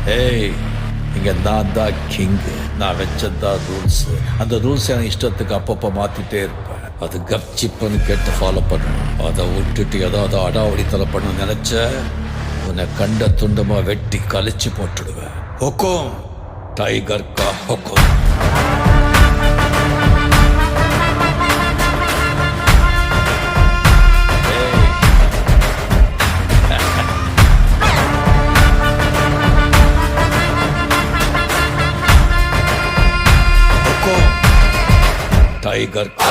ஏய், இங்க நான் தான் கிங்கு. நான் வச்சதான் ரூல்ஸ். அந்த ரூல்ஸ் என் இஷ்டத்துக்கு அப்பப்போ மாத்திட்டே இருப்பேன். அது கப்சிப்புன்னு கேட்டு ஃபாலோ பண்ணணும். அதை விட்டுட்டு ஏதாவது அடாவடித்தலை பண்ண நினைச்ச உன்னை கண்ட துண்டமா வெட்டி கழிச்சு போட்டுடுவேன். ஹொக்கும், டைகர் கா ஹொக்கும். टाइगर का